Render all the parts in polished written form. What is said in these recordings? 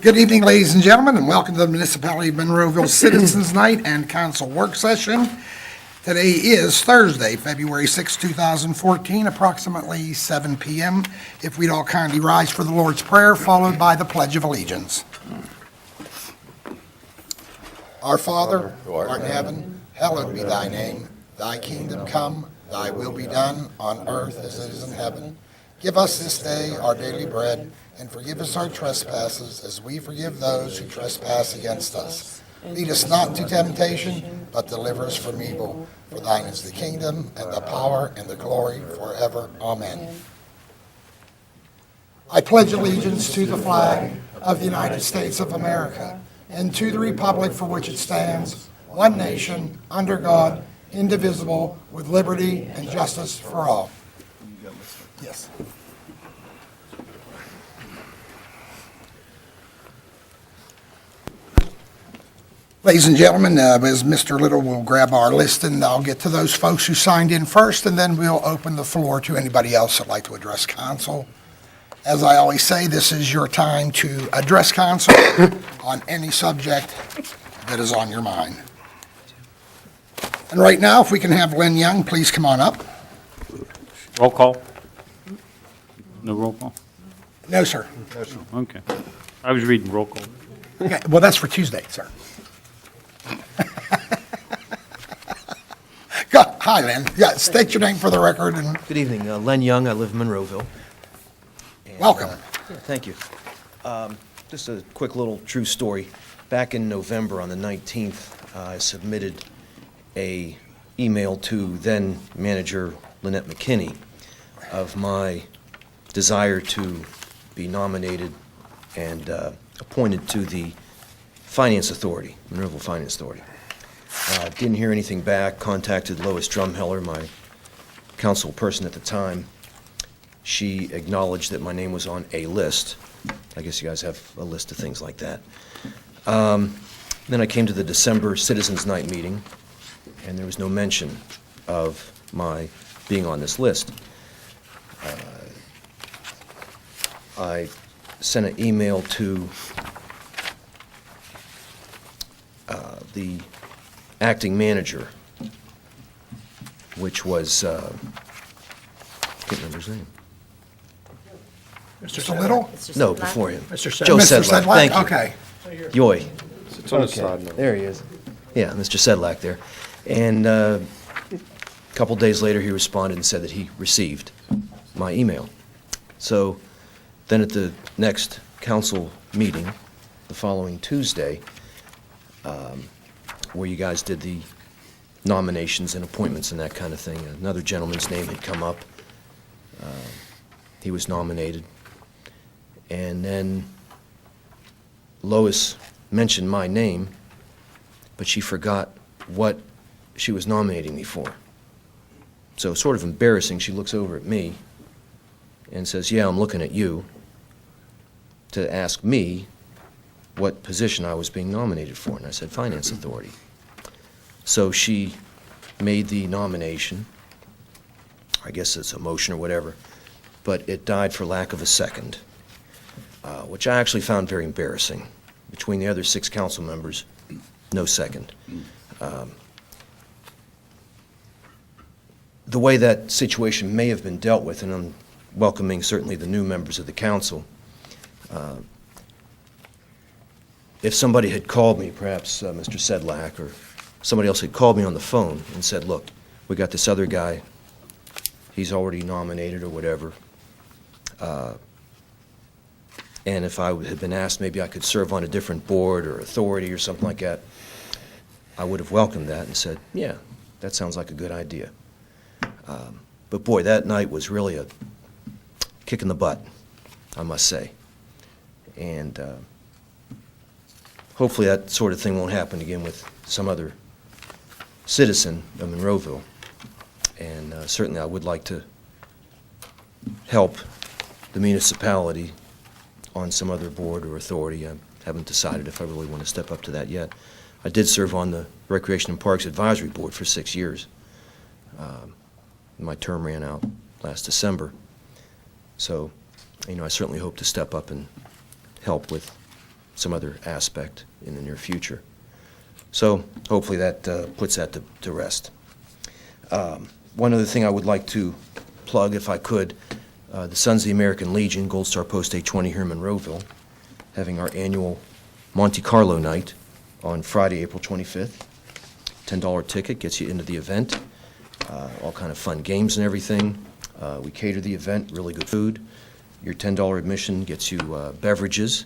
Good evening, ladies and gentlemen, and welcome to the Municipality of Monroeville Citizens Night and Council Work Session. Today is Thursday, February 6, 2014, approximately 7 p.m. If we'd all kindly rise for the Lord's Prayer, followed by the Pledge of Allegiance. Our Father, who art in heaven, hallowed be thy name. Thy kingdom come, thy will be done, on earth as it is in heaven. Give us this day our daily bread, and forgive us our trespasses, as we forgive those who trespass against us. Lead us not into temptation, but deliver us from evil. For thine is the kingdom, and the power, and the glory, forever. Amen. I pledge allegiance to the flag of the United States of America, and to the republic for which it stands, one nation, under God, indivisible, with liberty and justice for all. Yes. Ladies and gentlemen, as Mr. Little will grab our list, and I'll get to those folks who signed in first, and then we'll open the floor to anybody else that'd like to address council. As I always say, this is your time to address council on any subject that is on your mind. And right now, if we can have Len Young, please come on up. Roll call? No roll call? No, sir. Okay. I was reading roll call. Okay, well, that's for Tuesday, sir. Hi, Len. Yeah, state your name for the record. And Good evening. Len Young. I live in Monroeville. And, welcome. Yeah, thank you. Just a quick little true story. Back in November, on the 19th, I submitted a email to then manager Lynette McKinney of my desire to be nominated and appointed to the Finance Authority, Monroeville Finance Authority. Didn't hear anything back. Contacted Lois Drumheller, my council person at the time. She acknowledged that my name was on a list. I guess you guys have a list of things like that. Then I came to the December Citizens Night meeting, and there was no mention of my being on this list. I sent an email to the acting manager, which was, I can't remember his name. Mr. Little? No, before him. Mr. Sedlak. Joe Mr. Sedlak, Sedlak? thank you. Okay. Yoy. It's on the side note. There he is. Yeah, Mr. Sedlak there. And a couple days later, he responded and said that he received my email. So then at the next council meeting, the following Tuesday, where you guys did the nominations and appointments and that kind of thing, another gentleman's name had come up. He was nominated. And then Lois mentioned my name, but she forgot what she was nominating me for. So sort of embarrassing, she looks over at me and says, "Yeah, I'm looking at you," to ask me what position I was being nominated for. And I said, Finance Authority. So she made the nomination. I guess it's a motion or whatever, but it died for lack of a second, which I actually found very embarrassing. Between the other 6 council members, no second. The way that situation may have been dealt with, and I'm welcoming certainly the new members of the council, if somebody had called me, perhaps Mr. Sedlak or somebody else had called me on the phone and said, "Look, we got this other guy, he's already nominated," or whatever, and if I had been asked maybe I could serve on a different board or authority or something like that, I would have welcomed that and said, "Yeah, that sounds like a good idea." But boy, that night was really a kick in the butt, I must say. And hopefully that sort of thing won't happen again with some other citizen of Monroeville. And certainly I would like to help the municipality on some other board or authority. I haven't decided if I really want to step up to that yet. I did serve on the Recreation and Parks Advisory Board for 6 years. My term ran out last December. So, I certainly hope to step up and help with some other aspect in the near future. So hopefully that puts that to rest. One other thing I would like to plug, if I could, the Sons of the American Legion, Gold Star Post 820 here in Monroeville, having our annual Monte Carlo night on Friday, April 25th. $10 ticket gets you into the event. All kind of fun games and everything. We cater the event, really good food. Your $10 admission gets you beverages,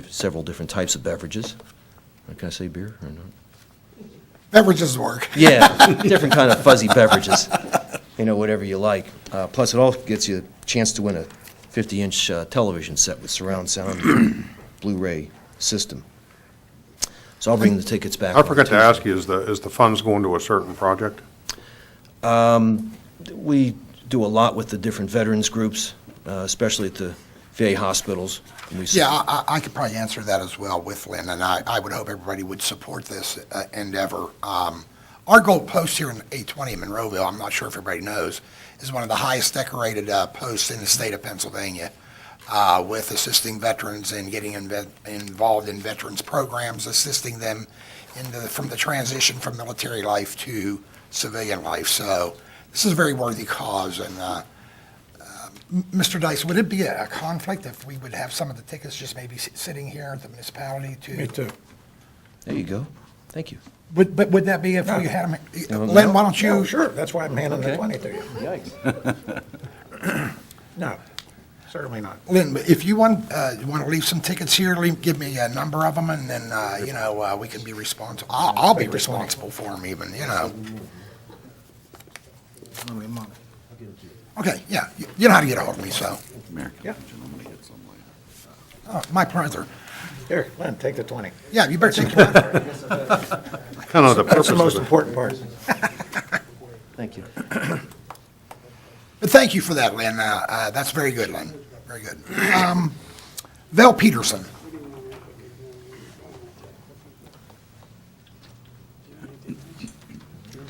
several different types of beverages. Can I say beer or not? Beverages work. Yeah, different kind of fuzzy beverages, whatever you like. Plus, it all gets you a chance to win a 50-inch television set with surround sound and Blu-ray system. So I'll bring the tickets back. I forgot to ask you, is the funds going to a certain project? We do a lot with the different veterans groups, especially at the VA hospitals. Yeah, I could probably answer that as well with Len, and I would hope everybody would support this endeavor. Our gold post here in 820 in Monroeville, I'm not sure if everybody knows, is one of the highest decorated posts in the state of Pennsylvania, with assisting veterans and getting involved in veterans programs, assisting them from the transition from military life to civilian life. So this is a very worthy cause, and Mr. Dice, would it be a conflict if we would have some of the tickets just maybe sitting here at the municipality to? Me too. There you go. Thank you. But would that be if we had them? No. Len, why don't you? Oh, sure, that's why I'm handing the Okay. 20 to you. Yikes. No, certainly not. Lynn, if you want to leave some tickets here, give me a number of them, and then, we can be responsible. I'll be responsible for them even, How many money? Okay, yeah, you know how to get a hold of me, so. Yeah. My brother. Here, Len, take the 20. Yeah, you better take your money. Kind of the That's purpose the of most it. important part. Thank you. But thank you for that, Lynn. That's very good, Lynn. Very good. Val Peterson.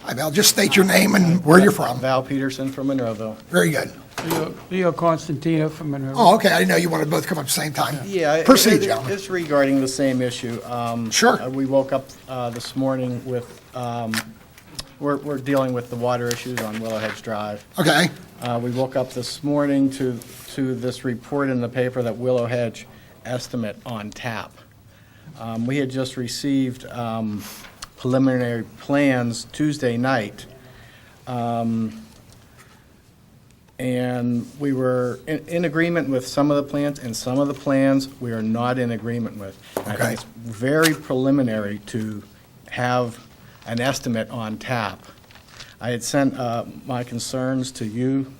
Hi, Val. Just state your name and where you're from. Val Peterson from Monroeville. Very good. Leo Constantino from Monroe. Oh, okay. I didn't know you wanted to both come up at the same time. Yeah. Proceed, gentlemen. It's regarding the same issue. Sure. We woke up this morning with, we're dealing with the water issues on Willow Hedge Drive. Okay. We woke up this morning to this report in the paper that Willow Hedge estimate on tap. We had just received preliminary plans Tuesday night. And we were in agreement with some of the plans, and some of the plans we are not in agreement with. I Okay. think it's very preliminary to have an estimate on tap. I had sent my concerns to you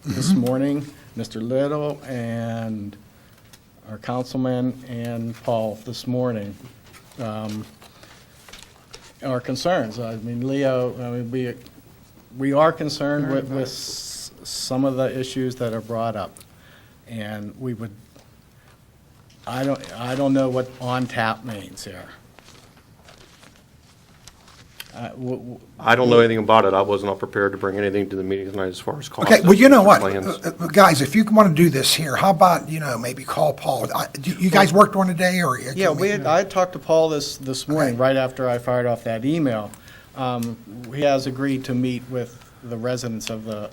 this morning, Mr. Little, and our councilman, and Paul this morning. Our concerns, I mean, Leo, we are concerned with some of the issues that are brought up, and we would, I don't know what on tap means here. I don't know anything about it. I was not prepared to bring anything to the meeting tonight as far as cost. Okay, well, you know what? plans. Guys, if you want to do this here, how about, maybe call Paul? You guys work during the day, or? Yeah, I had talked to Paul this morning, Okay. right after I fired off that email. He has agreed to meet with the residents of the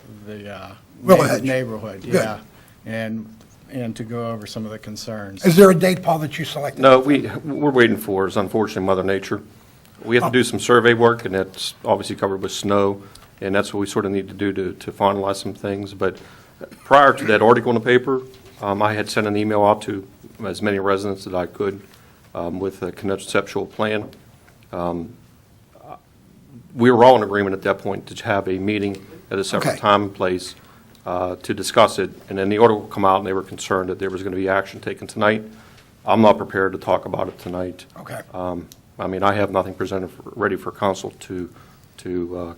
Willow Hedge. neighborhood, Good. yeah, and to go over some of the concerns. Is there a date, Paul, that you selected? No, we're waiting for is unfortunately Mother Nature. We have to do some survey work, and that's obviously covered with snow, and that's what we sort of need to do to finalize some things. But prior to that article in the paper, I had sent an email out to as many residents as I could with a conceptual plan. We were all in agreement at that point to have a meeting at a separate Okay. time and place to discuss it, and then the article will come out, and they were concerned that there was going to be action taken tonight. I'm not prepared to talk about it tonight. Okay. I have nothing ready for council to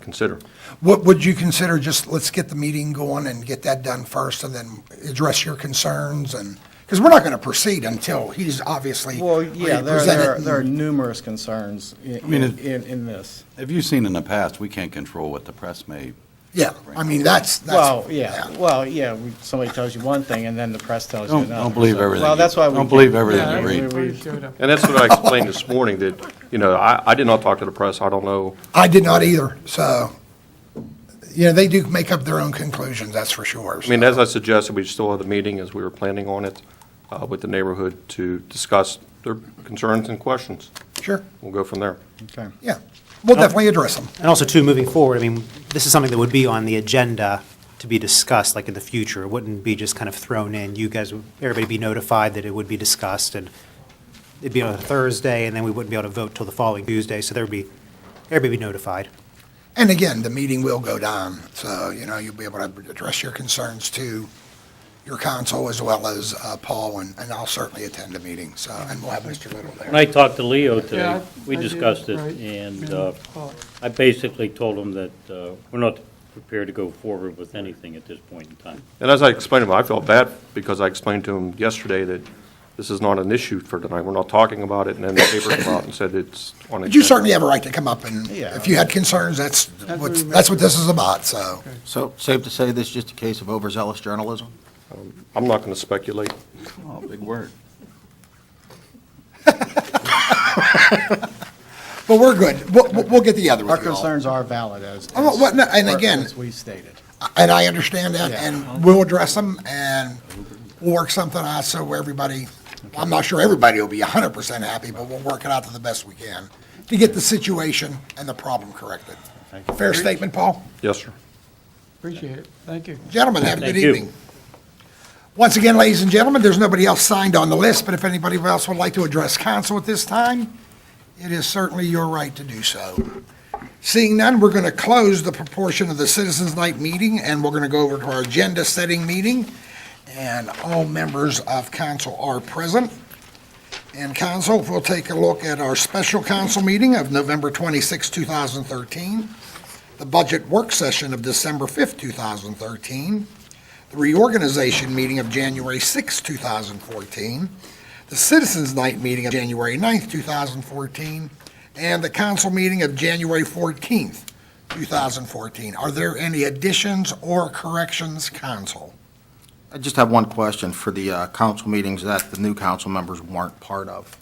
consider. What would you consider, just let's get the meeting going and get that done first, and then address your concerns, and, because we're not going to proceed until he's obviously Well, ready yeah, to present it. there are numerous concerns mean, in this. Have you seen in the past, we can't control what the press may Yeah, I mean, that's. Well, yeah, somebody tells you one thing, and then the press tells you another. Don't believe So- everything. Well, that's why we. Don't believe Yeah, everything you everybody read. showed up. And that's what I explained this morning, that, I did not talk to the press. I don't know. I did not either, so, they do make up their own conclusions, that's for sure. I mean, as I suggested, we still have the meeting as we were planning on it with the neighborhood to discuss their concerns and questions. Sure, We'll go from there. Okay. yeah, we'll definitely address them. And also, too, moving forward, I mean, this is something that would be on the agenda to be discussed, like in the future. It wouldn't be just kind of thrown in. You guys, everybody be notified that it would be discussed, and it'd be on a Thursday, and then we wouldn't be able to vote till the following Tuesday, so everybody be notified. And again, the meeting will go down, so, you'll be able to address your concerns to your council as well as Paul, and I'll certainly attend the meeting, so, and we'll have Mr. Little When there. I talked to Leo Yeah, today, we I did, discussed it, right. and Yeah. I basically told him that we're not prepared to go forward with anything at this point in time. And as I explained to him, I felt bad because I explained to him yesterday that this is not an issue for tonight. We're not talking about it, and then the paper came out and said it's on. But you certainly have a right to come up, and Yeah. if you had concerns, that's what what we this is about, so. So safe to say this is just a case of overzealous journalism? I'm not going to speculate. Oh, big word. But we're good, we'll get together Our with you all. concerns are valid as. Oh, well, no, and again- As we stated. And I understand that, Yeah. and we'll address them, and we'll work something out so everybody, I'm not sure everybody will be 100% happy, but we'll work it out to the best we can to get the situation and the problem corrected. Fair statement, Paul? Yes, sir. Appreciate it. Thank you. Gentlemen, have a good Thank you. evening. Once again, ladies and gentlemen, there's nobody else signed on the list, but if anybody else would like to address council at this time, it is certainly your right to do so. Seeing none, we're going to close the proportion of the Citizens Night meeting, and we're going to go over to our agenda-setting meeting, and all members of council are present. And council, we'll take a look at our special council meeting of November 26, 2013, the budget work session of December 5th, 2013, the reorganization meeting of January 6, 2014, the Citizens Night meeting of January 9th, 2014, and the council meeting of January 14th, 2014. Are there any additions or corrections, council? I just have one question for the council meetings that the new council members weren't part of.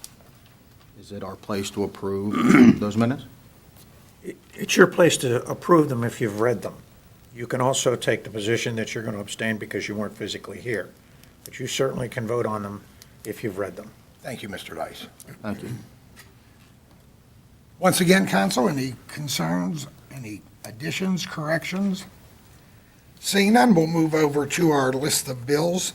Is it our place to approve those minutes? It's your place to approve them if you've read them. You can also take the position that you're going to abstain because you weren't physically here. But you certainly can vote on them if you've read them. Thank you, Mr. Dice. Thank you. Once again, council, any concerns, any additions, corrections? Seeing none, we'll move over to our list of bills,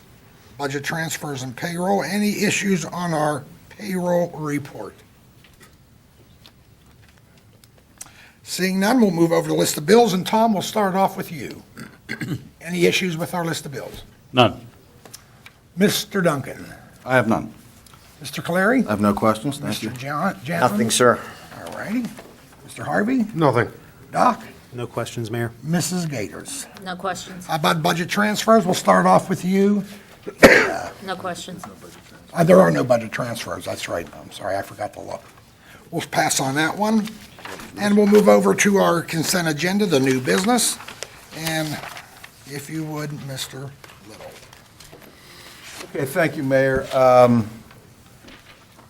budget transfers, and payroll. Any issues on our payroll report? Seeing none, we'll move over to the list of bills, and Tom, we'll start off with you. Any issues with our list of bills? None. Mr. Duncan? I have none. Mr. Clary? I have no questions, thank you. Mr. Jansen? Nothing, sir. All righty. Mr. Harvey? Nothing. Doc? No questions, Mayor? Mrs. Gators? No questions. How about budget transfers? We'll start off with you. No questions. There are no budget transfers, that's right. I'm sorry, I forgot to look. We'll pass on that one. And we'll move over to our consent agenda, the new business. And if you would, Mr. Little. Okay, thank you, Mayor.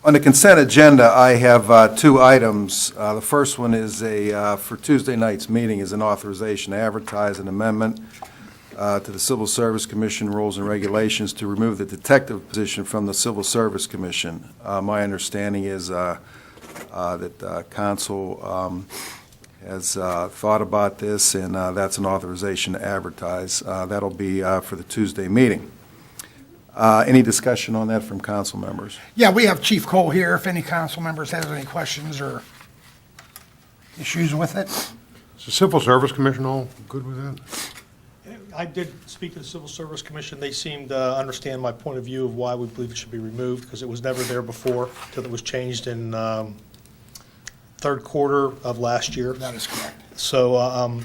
On the consent agenda, I have two items. The first one is for Tuesday night's meeting, is an authorization to advertise an amendment to the Civil Service Commission rules and regulations to remove the detective position from the Civil Service Commission. My understanding is that council has thought about this, and that's an authorization to advertise. That'll be for the Tuesday meeting. Any discussion on that from council members? Yeah, we have Chief Cole here, if any council members has any questions or issues with it. Is the Civil Service Commission all good with that? I did speak to the Civil Service Commission. They seemed to understand my point of view of why we believe it should be removed, because it was never there before, until it was changed in third quarter of last year. That is correct. So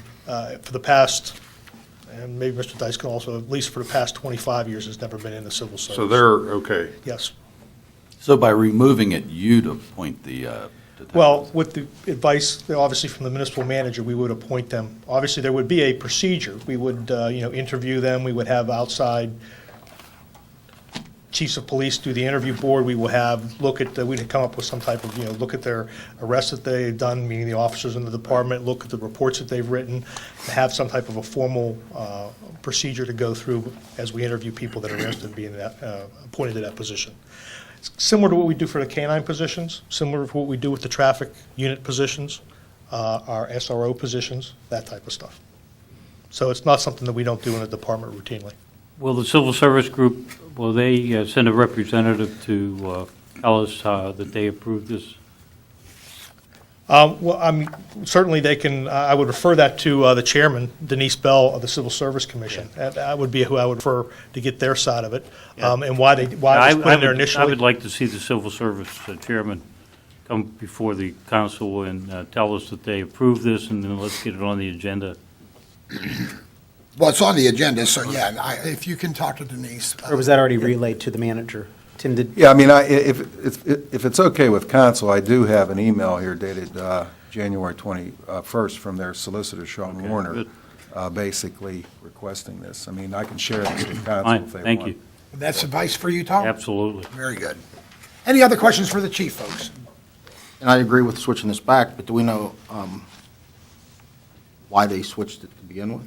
for the past, and maybe Mr. Dice can also, at least for the past 25 years, it's never been in the civil service. So they're okay. Yes. So by removing it, you'd appoint the Well, with the advice, obviously, from the municipal manager, we would appoint them. Obviously, there would be a procedure. We would, interview them. We would have outside chiefs of police do the interview board. We will have, we'd come up with some type of, look at their arrests that they've done, meaning the officers in the department, look at the reports that they've written, have some type of a formal procedure to go through as we interview people that are interested in being appointed to that position. Similar to what we do for the canine positions, similar to what we do with the traffic unit positions, our SRO positions, that type of stuff. So it's not something that we don't do in the department routinely. Will the civil service group, will they send a representative to tell us that they approve this? Well, certainly they can, I would refer that to the chairman, Denise Bell of the Civil Service Commission. That would be who I would refer to get their side of it, and why it was put in there initially. I would like to see the civil service chairman come before the council and tell us that they approve this, and then let's get it on the agenda. Well, it's on the agenda, so yeah, if you can talk to Denise. Or was that already relayed to the manager? Tim, did? Yeah, I mean, if it's okay with council, I do have an email here dated January 21st from their solicitor, Sean Warner, basically requesting this. I mean, I can share this with council Fine, if they want. thank you. That's advice for you, Tom? Absolutely. Very good. Any other questions for the chief, folks? And I agree with switching this back, but do we know why they switched it to begin with?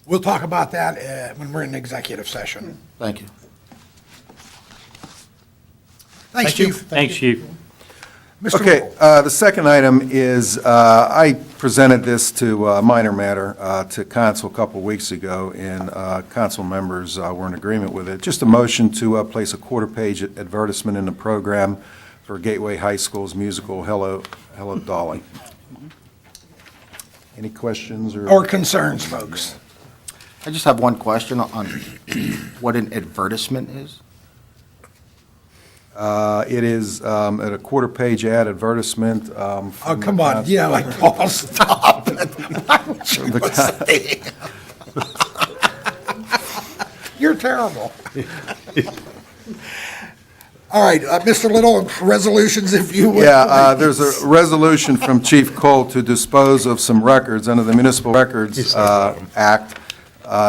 We'll talk about that when we're in executive session. Thank you. Thanks, Thank you. Chief. Thanks, Chief. Mr. Okay, Lowell. the second item is, I presented this to, minor matter, to council a couple weeks ago, and council members were in agreement with it. Just a motion to place a quarter-page advertisement in the program for Gateway High School's musical Hello Dolly. Any questions or? Or concerns, folks? I just have one question on what an advertisement is. It is at a quarter-page ad advertisement. Oh, come on, yeah, like, Paul, stop it. You're terrible. All right, Mr. Little, resolutions, if you would. Yeah, there's a resolution from Chief Cole to dispose of some records under the Municipal Records Act.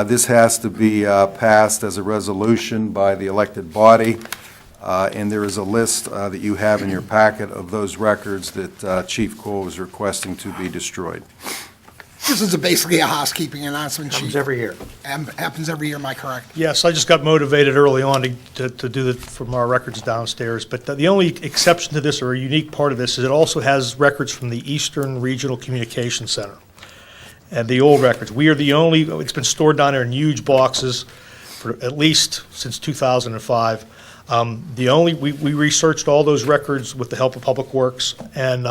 This has to be passed as a resolution by the elected body, and there is a list that you have in your packet of those records that Chief Cole is requesting to be destroyed. This is basically a housekeeping announcement, Chief. Happens every year. Happens every year, am I correct? Yes, I just got motivated early on to do it from our records downstairs, but the only exception to this, or a unique part of this, is it also has records from the Eastern Regional Communication Center. And the old records. We are the only, it's been stored down there in huge boxes for at least since 2005. We researched all those records with the help of Public Works and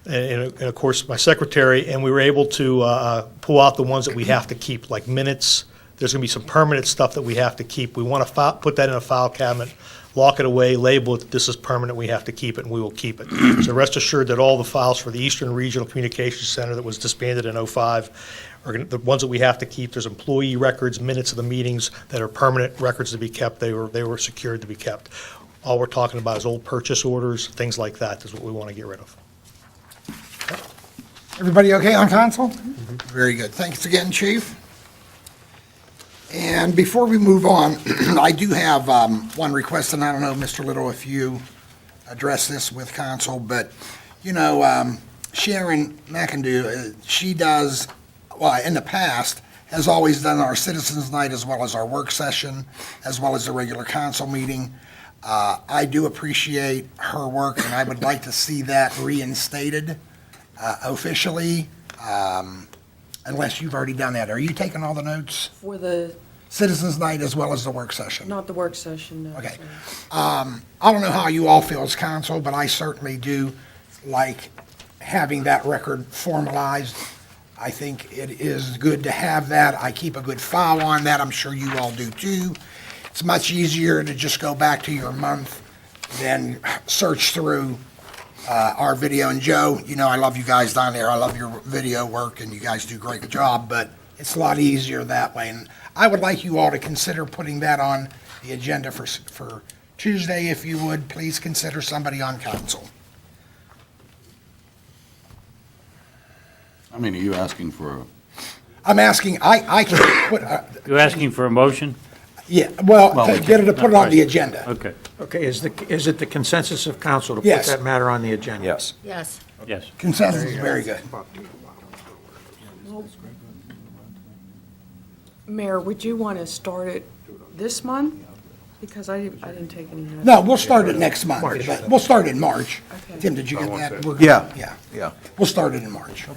of course, my secretary, and we were able to pull out the ones that we have to keep, like minutes. There's going to be some permanent stuff that we have to keep. We want to put that in a file cabinet, lock it away, label it that this is permanent, we have to keep it, and we will keep it. So rest assured that all the files for the Eastern Regional Communications Center that was disbanded in '05 are the ones that we have to keep. There's employee records, minutes of the meetings that are permanent records to be kept. They were secured to be kept. All we're talking about is old purchase orders, things like that is what we want to get rid of. Everybody okay on council? Very good. Thanks again, Chief. And before we move on, I do have one request, and I don't know, Mr. Little, if you address this with council, but, Sharon McIndoe, she does, well, in the past, has always done our Citizens Night as well as our work session, as well as the regular council meeting. I do appreciate her work, and I would like to see that reinstated officially, unless you've already done that. Are you taking all the notes? For the, Citizens Night as well as the work session? not the work session, no. Okay. sir. I don't know how you all feel as council, but I certainly do like having that record formalized. I think it is good to have that. I keep a good file on that. I'm sure you all do too. It's much easier to just go back to your month than search through our video. And Joe, I love you guys down there. I love your video work, and you guys do a great job, but it's a lot easier that way. And I would like you all to consider putting that on the agenda for Tuesday. If you would, please consider somebody on council. I mean, are you asking for a... I'm asking, I can put, You're asking for a motion? yeah, well, Well, we to get it to put it on the Right. agenda. Okay, Okay, is it the consensus of council to put Yes. that matter on the agenda? Yes. Yes. yes. Consensus is very good. Mayor, would you want to start it this month? Because I didn't take any notes. No, we'll start it next month. But we'll start in March. Okay. Tim, did you get that? We're- Yeah. Yeah. Yeah. We'll start it in March.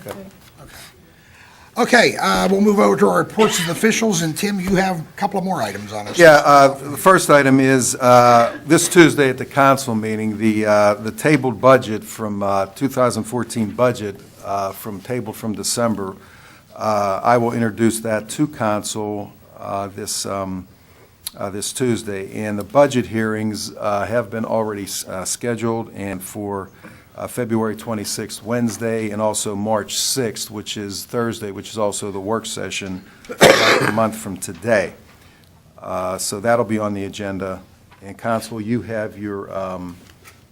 Okay, we'll move over to our reports of officials, and Tim, you have a couple of more items on us. Yeah, the first item is, this Tuesday at the council meeting, the tabled budget from 2014 budget tabled from December, I will introduce that to council this Tuesday. And the budget hearings have been already scheduled, and for February 26th, Wednesday, and also March 6th, which is Thursday, which is also the work session, a month from today. So that'll be on the agenda. And council, you have your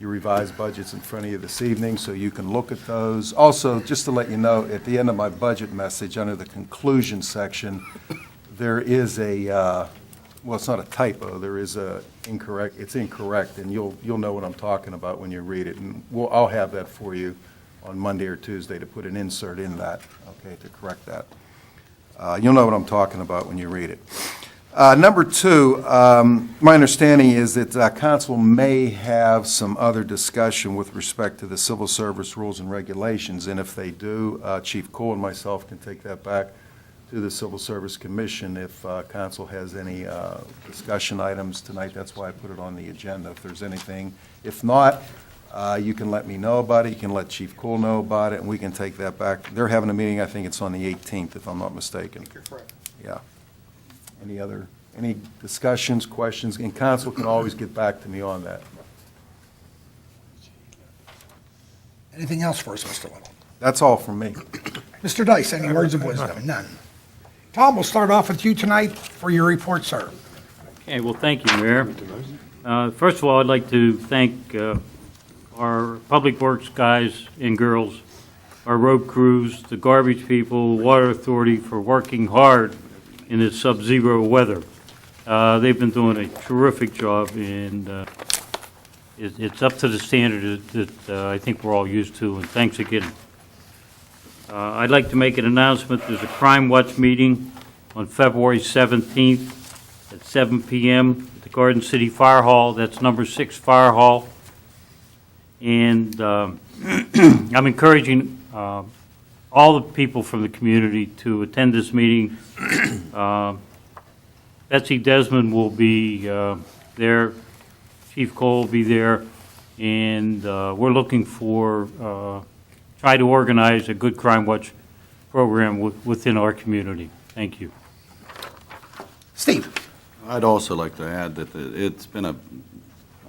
revised budgets in front of you this evening, so you can look at those. Also, just to let you know, at the end of my budget message, under the conclusion section, there is a, well, it's not a typo, there is it's incorrect, and you'll know what I'm talking about when you read it. And I'll have that for you on Monday or Tuesday to put an insert in that, okay, to correct that. You'll know what I'm talking about when you read it. Number two, my understanding is that council may have some other discussion with respect to the civil service rules and regulations, and if they do, Chief Cole and myself can take that back to the Civil Service Commission if council has any discussion items tonight. That's why I put it on the agenda, if there's anything. If not, you can let me know about it, you can let Chief Cole know about it, and we can take that back. They're having a meeting, I think it's on the 18th, if I'm not mistaken. You're correct. Yeah. Any discussions, questions? And council can always get back to me on that. Anything else for us, Mr. Little? That's all from me. Mr. Dice, any words of wisdom? None. Tom, we'll start off with you tonight for your report, sir. Okay, well, thank you, Mayor. First of all, I'd like to thank our Public Works guys and girls, our road crews, the garbage people, Water Authority for working hard in this sub-zero weather. They've been doing a terrific job, and it's up to the standard that I think we're all used to, and thanks again. I'd like to make an announcement. There's a Crime Watch meeting on February 17th at 7 p.m. at the Garden City Fire Hall. That's number 6 Fire Hall. And I'm encouraging all the people from the community to attend this meeting. Betsy Desmond will be there. Chief Cole will be there. And we're looking for try to organize a good Crime Watch program within our community. Thank you. Steve? I'd also like to add that it's been a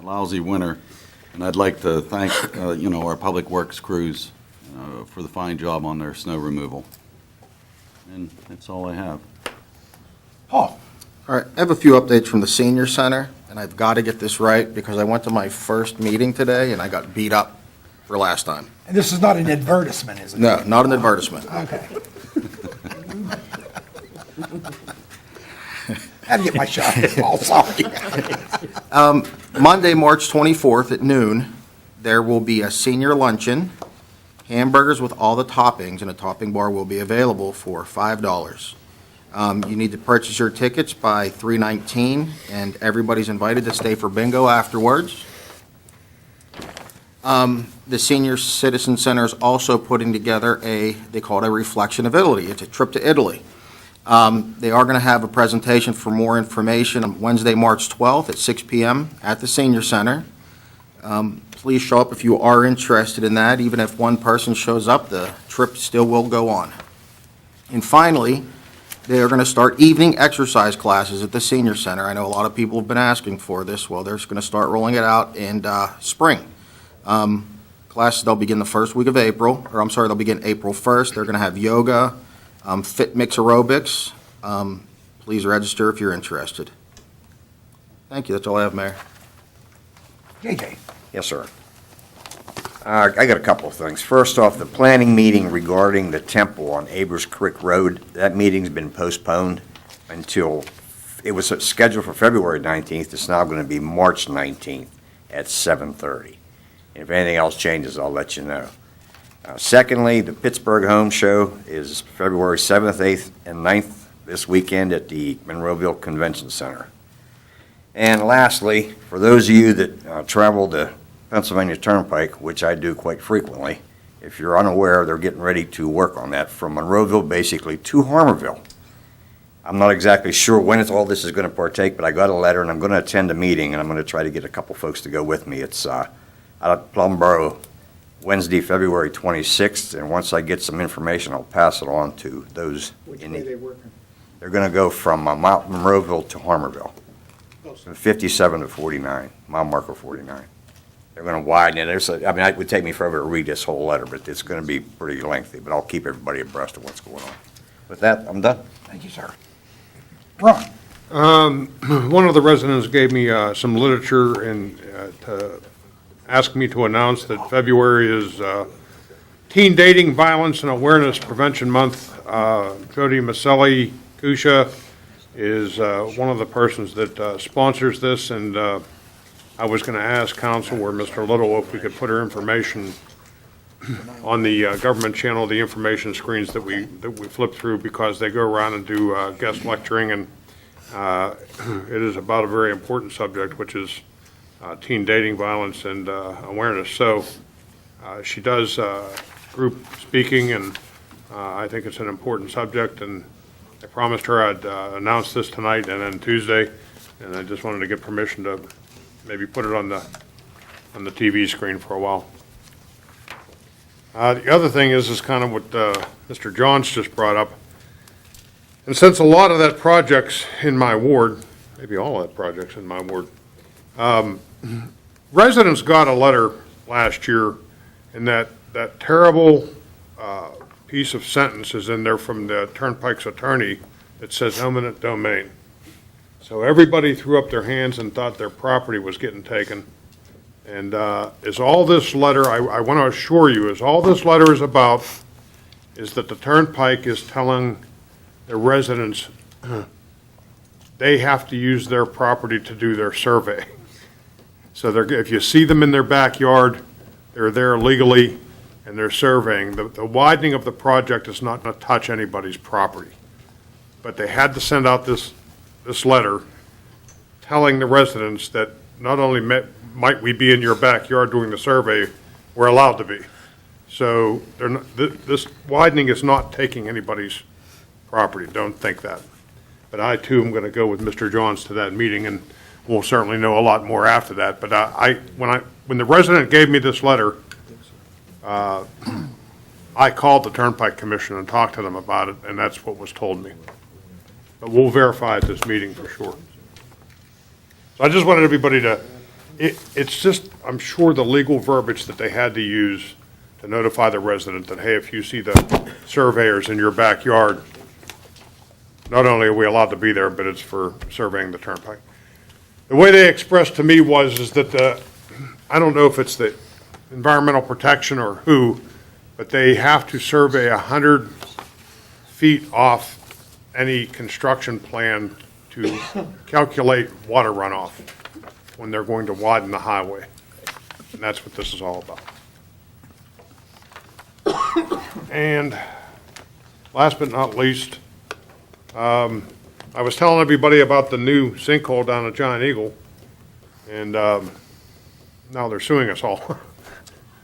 lousy winter, and I'd like to thank, our Public Works crews for the fine job on their snow removal. And that's all I have. Paul? All right, I have a few updates from the senior center, and I've got to get this right because I went to my first meeting today and I got beat up for last time. And this is not an advertisement, is it? No, not an advertisement. Okay. Had to get my shot, Paul, sorry. Monday, March 24th at noon, there will be a senior luncheon, hamburgers with all the toppings, and a topping bar will be available for $5. You need to purchase your tickets by 3/19, and everybody's invited to stay for bingo afterwards. The Senior Citizen Center is also putting together they call it a Reflection of Italy. It's a trip to Italy. They are going to have a presentation for more information on Wednesday, March 12th at 6 p.m. at the Senior Center. Please show up if you are interested in that. Even if one person shows up, the trip still will go on. And finally, they are going to start evening exercise classes at the Senior Center. I know a lot of people have been asking for this. Well, they're going to start rolling it out in spring. Classes, they'll begin the first week of April, or I'm sorry, they'll begin April 1st. They're going to have yoga, fit mix aerobics. Please register if you're interested. Thank you. That's all I have, Mayor. JJ? Yes, sir. I got a couple of things. First off, the planning meeting regarding the temple on Abers Creek Road, that meeting's been postponed until, it was scheduled for February 19th. It's now going to be March 19th at 7:30. And if anything else changes, I'll let you know. Secondly, the Pittsburgh Home Show is February 7th, 8th, and 9th this weekend at the Monroeville Convention Center. And lastly, for those of you that travel the Pennsylvania Turnpike, which I do quite frequently, if you're unaware, they're getting ready to work on that from Monroeville basically to Harmarville. I'm not exactly sure when all this is going to partake, but I got a letter and I'm going to attend a meeting and I'm going to try to get a couple folks to go with me. It's out of Plumboro, Wednesday, February 26th, and once I get some information, I'll pass it on to those. Which way they working? They're going to go from Mount Monroeville to Harmarville, from 57 to 49, mile marker 49. They're going to widen it. It would take me forever to read this whole letter, but it's going to be pretty lengthy, but I'll keep everybody abreast of what's going on. With that, I'm done. Thank you, sir. Ron? One of the residents gave me some literature and to ask me to announce that February is Teen Dating Violence and Awareness Prevention Month. Jody Maselli Kusha is one of the persons that sponsors this, and I was going to ask council or Mr. Little if we could put her information on the government channel, the information screens that we flip through, because they go around and do guest lecturing, and it is about a very important subject, which is teen dating violence and awareness. So she does group speaking, and I think it's an important subject, and I promised her I'd announce this tonight and then Tuesday, and I just wanted to get permission to maybe put it on the TV screen for a while. The other thing is kind of what Mr. Johns just brought up. And since a lot of that project's in my ward, maybe all of that project's in my ward, residents got a letter last year, and that terrible piece of sentence is in there from the Turnpike's attorney that says eminent domain. So everybody threw up their hands and thought their property was getting taken. And is all this letter, I want to assure you, is all this letter is about is that the Turnpike is telling the residents they have to use their property to do their survey. So if you see them in their backyard, they're there legally and they're surveying. The widening of the project is not going to touch anybody's property. But they had to send out this letter telling the residents that not only might we be in your backyard doing the survey, we're allowed to be. So this widening is not taking anybody's property. Don't think that. But I, too, am going to go with Mr. Johns to that meeting, and we'll certainly know a lot more after that. But when the resident gave me this letter, I called the Turnpike Commission and talked to them about it, and that's what was told me. But we'll verify at this meeting for sure. So I just wanted everybody to, it's just, I'm sure the legal verbiage that they had to use to notify the resident that, hey, if you see the surveyors in your backyard, not only are we allowed to be there, but it's for surveying the Turnpike. The way they expressed to me is that I don't know if it's the environmental protection or who, but they have to survey 100 feet off any construction plan to calculate water runoff when they're going to widen the highway. And that's what this is all about. And last but not least, I was telling everybody about the new sinkhole down at Giant Eagle, and now they're suing us all.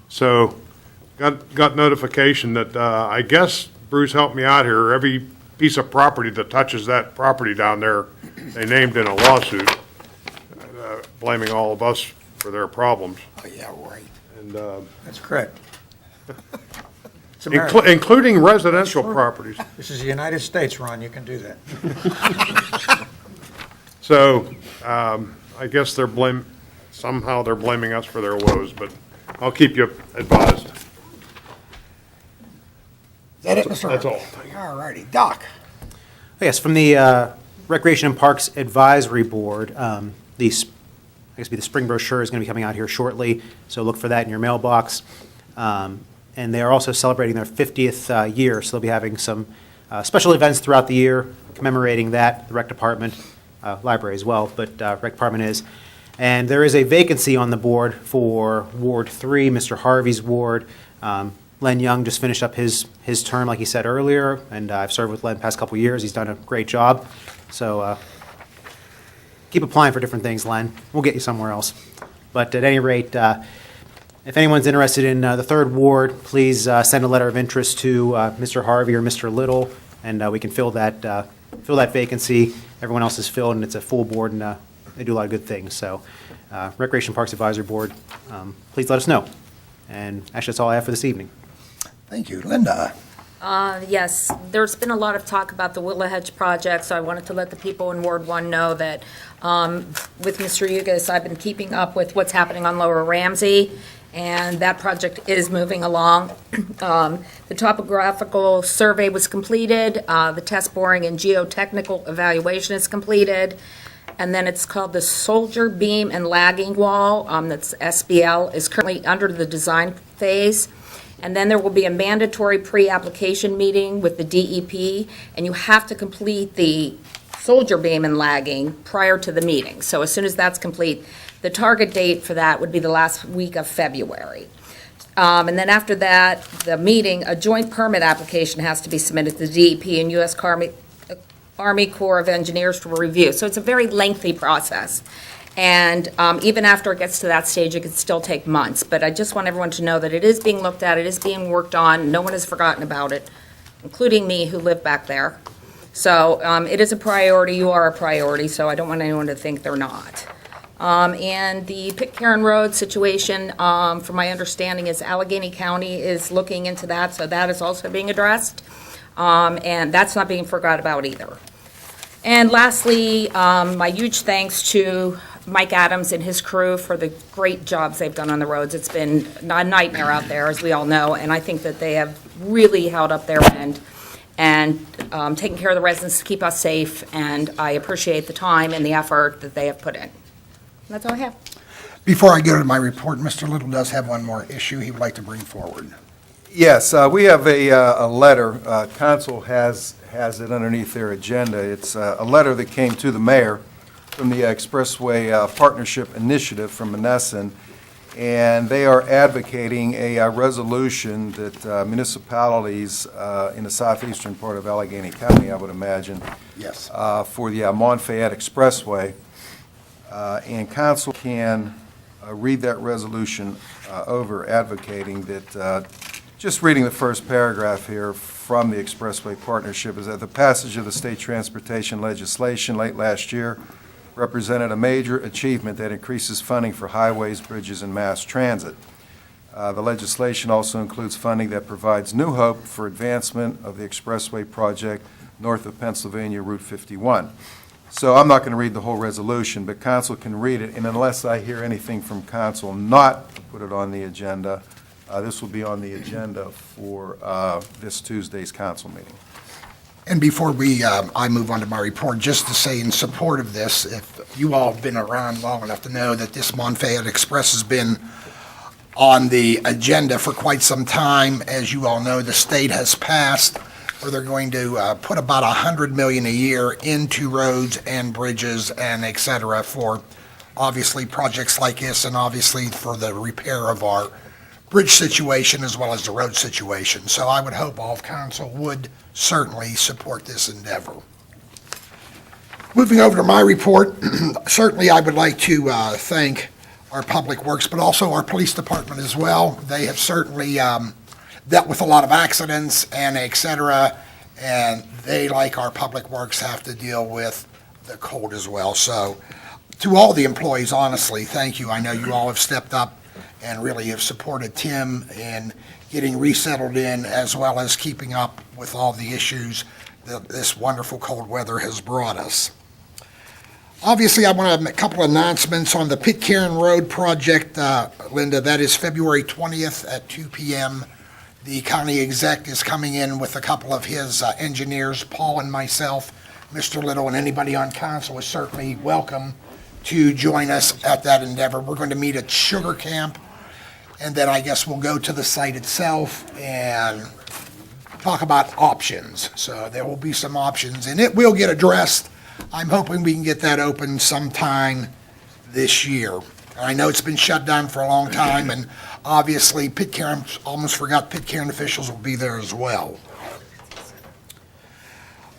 So got notification that I guess Bruce helped me out here. Every piece of property that touches that property down there, they named in a lawsuit, blaming all of us for their problems. Oh, yeah, right. And That's correct. It's America. including residential properties. This is the United States, Ron, you can do that. So I guess somehow they're blaming us for their woes, but I'll keep you advised. Is that it, Mr. That's all. All righty. Doc? Yes, from the Recreation and Parks Advisory Board, the spring brochure is going to be coming out here shortly, so look for that in your mailbox. And they are also celebrating their 50th year, so they'll be having some special events throughout the year commemorating that, the rec department, library as well, but rec department is. And there is a vacancy on the board for Ward 3, Mr. Harvey's ward. Len Young just finished up his term, like he said earlier, and I've served with Len the past couple of years. He's done a great job. So keep applying for different things, Len. We'll get you somewhere else. But at any rate, if anyone's interested in the 3rd Ward, please send a letter of interest to Mr. Harvey or Mr. Little, and we can fill that vacancy. Everyone else is filled, and it's a full board, and they do a lot of good things. So Recreation Parks Advisory Board, please let us know. And actually, that's all I have for this evening. Thank you. Linda? Yes, there's been a lot of talk about the Hedge project, so I wanted to let the people in Ward 1 know that with Mr. Yugas, I've been keeping up with what's happening on Lower Ramsey, and that project is moving along. The topographical survey was completed, the test boring and geotechnical evaluation is completed, and then it's called the Soldier Beam and Lagging Wall, that's SBL, is currently under the design phase. And then there will be a mandatory pre-application meeting with the DEP, and you have to complete the soldier beam and lagging prior to the meeting. So as soon as that's complete, the target date for that would be the last week of February. And then after that, the meeting, a joint permit application has to be submitted to the DEP and U.S. Army Corps of Engineers for review. So it's a very lengthy process. And even after it gets to that stage, it could still take months. But I just want everyone to know that it is being looked at, it is being worked on, no one has forgotten about it, including me, who live back there. So it is a priority, you are a priority, so I don't want anyone to think they're not. And the Pitcairn Road situation, from my understanding, is Allegheny County is looking into that, so that is also being addressed. And that's not being forgot about either. And lastly, my huge thanks to Mike Adams and his crew for the great jobs they've done on the roads. It's been a nightmare out there, as we all know, and I think that they have really held up their end and taken care of the residents to keep us safe, and I appreciate the time and the effort that they have put in. And that's all I have. Before I go to my report, Mr. Little does have one more issue he would like to bring forward. Yes, we have a letter, council has it underneath their agenda. It's a letter that came to the mayor from the Expressway Partnership Initiative from Menneson, and they are advocating a resolution that municipalities in the southeastern part of Allegheny County, I would imagine, Yes. for the Monfayette Expressway, and council can read that resolution over, advocating that just reading the first paragraph here from the Expressway Partnership is that the passage of the state transportation legislation late last year represented a major achievement that increases funding for highways, bridges, and mass transit. The legislation also includes funding that provides new hope for advancement of the Expressway project north of Pennsylvania Route 51. So I'm not going to read the whole resolution, but council can read it, and unless I hear anything from council not to put it on the agenda, this will be on the agenda for this Tuesday's council meeting. And before I move on to my report, just to say in support of this, if you all have been around long enough to know that this Monfayette Express has been on the agenda for quite some time. As you all know, the state has passed where they're going to put about $100 million a year into roads and bridges and et cetera for obviously projects like this, and obviously for the repair of our bridge situation as well as the road situation. So I would hope all of council would certainly support this endeavor. Moving over to my report, certainly I would like to thank our Public Works, but also our police department as well. They have certainly dealt with a lot of accidents and et cetera, and they, like our Public Works, have to deal with the cold as well. So to all the employees, honestly, thank you. I know you all have stepped up and really have supported Tim in getting resettled in, as well as keeping up with all the issues that this wonderful cold weather has brought us. Obviously, I want to make a couple announcements on the Pitcairn Road project, Linda. That is February 20th at 2 p.m. The county exec is coming in with a couple of his engineers, Paul and myself. Mr. Little and anybody on council is certainly welcome to join us at that endeavor. We're going to meet at Sugar Camp and then I guess we'll go to the site itself and talk about options. So there will be some options, and it will get addressed. I'm hoping we can get that open sometime this year. I know it's been shut down for a long time, and obviously Pitcairn, almost forgot Pitcairn officials will be there as well.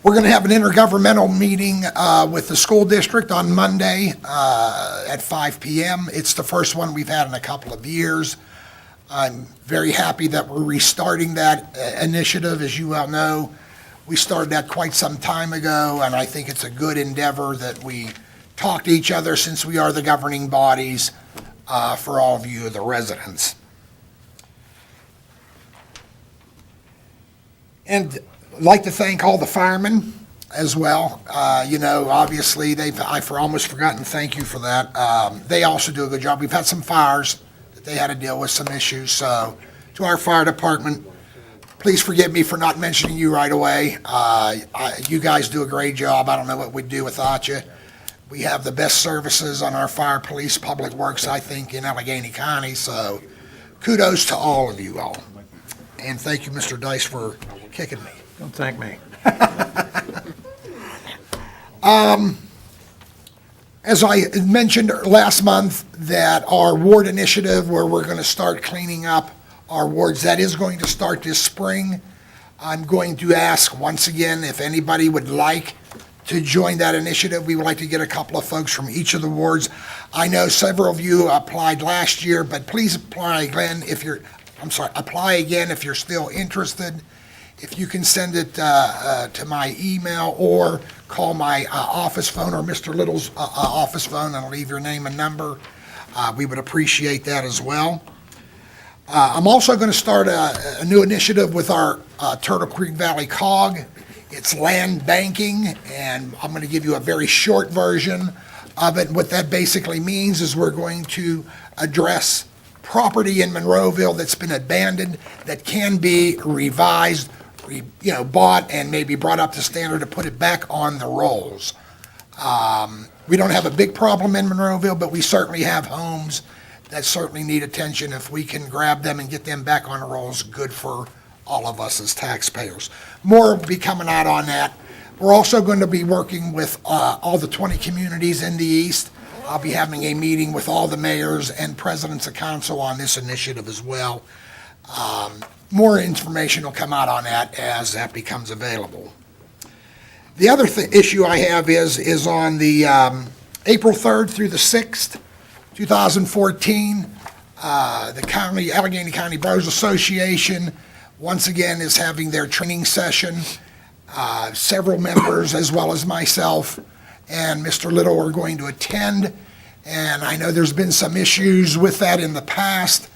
We're going to have an intergovernmental meeting with the school district on Monday at 5 p.m. It's the first one we've had in a couple of years. I'm very happy that we're restarting that initiative. As you well know, we started that quite some time ago, and I think it's a good endeavor that we talk to each other since we are the governing bodies for all of you, the residents. And I'd like to thank all the firemen as well. Obviously, I've almost forgotten, thank you for that. They also do a good job. We've had some fires that they had to deal with some issues. So to our fire department, please forgive me for not mentioning you right away. You guys do a great job. I don't know what we'd do without you. We have the best services on our fire, police, public works, I think, in Allegheny County. So kudos to all of you all. And thank you, Mr. Dice, for kicking me. Don't thank me. As I mentioned last month, that our ward initiative, where we're going to start cleaning up our wards, that is going to start this spring. I'm going to ask once again if anybody would like to join that initiative. We would like to get a couple of folks from each of the wards. I know several of you applied last year, but please apply again apply again if you're still interested. If you can send it to my email or call my office phone or Mr. Little's office phone and leave your name and number, we would appreciate that as well. I'm also going to start a new initiative with our Turtle Creek Valley COG. It's land banking, and I'm going to give you a very short version of it. What that basically means is we're going to address property in Monroeville that's been abandoned that can be revised, bought and maybe brought up to standard to put it back on the rolls. We don't have a big problem in Monroeville, but we certainly have homes that certainly need attention. If we can grab them and get them back on the rolls, good for all of us as taxpayers. More will be coming out on that. We're also going to be working with all the 20 communities in the East. I'll be having a meeting with all the mayors and presidents of council on this initiative as well. More information will come out on that as that becomes available. The other issue I have is on the April 3rd through the 6th, 2014, the Allegheny County Bars Association once again is having their training session. Several members, as well as myself and Mr. Little, are going to attend, and I know there's been some issues with that in the past.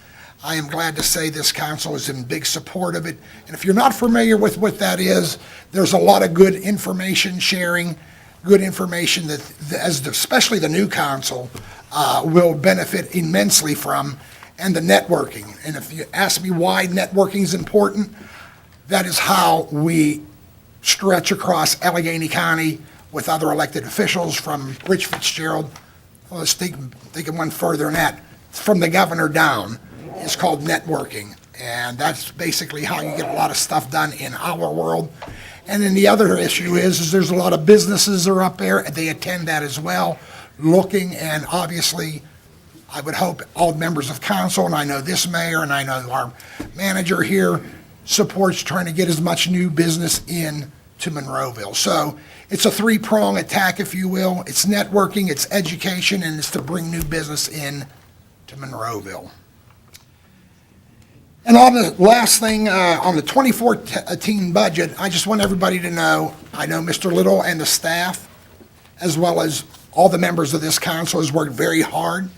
I am glad to say this council is in big support of it. And if you're not familiar with what that is, there's a lot of good information sharing, good information that, especially the new council, will benefit immensely from, and the networking. And if you ask me why networking is important, that is how we stretch across Allegheny County with other elected officials from Rich Fitzgerald. Well, let's think of one further than that. From the governor down. It's called networking. And that's basically how you get a lot of stuff done in our world. And then the other issue is there's a lot of businesses that are up there, and they attend that as well, looking, and obviously, I would hope all members of council, and I know this mayor, and I know our manager here, supports trying to get as much new business in to Monroeville. So it's a three-prong attack, if you will. It's networking, it's education, and it's to bring new business in to Monroeville. And on the last thing, on the 2014 budget, I just want everybody to know, I know Mr. Little and the staff, as well as all the members of this council, has worked very hard.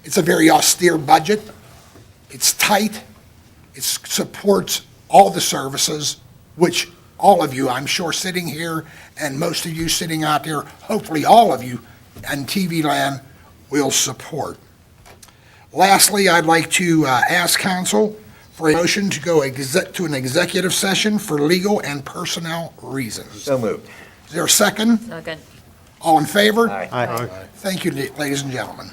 It's a very austere budget. It's tight. It supports all the services, which all of you, I'm sure, sitting here, and most of you sitting out there, hopefully all of you in TV land, will support. Lastly, I'd like to ask council for a motion to go to an executive session for legal and personnel reasons. So moved. Is there a second? Second. All in favor? Aye. Aye. Thank you, ladies and gentlemen.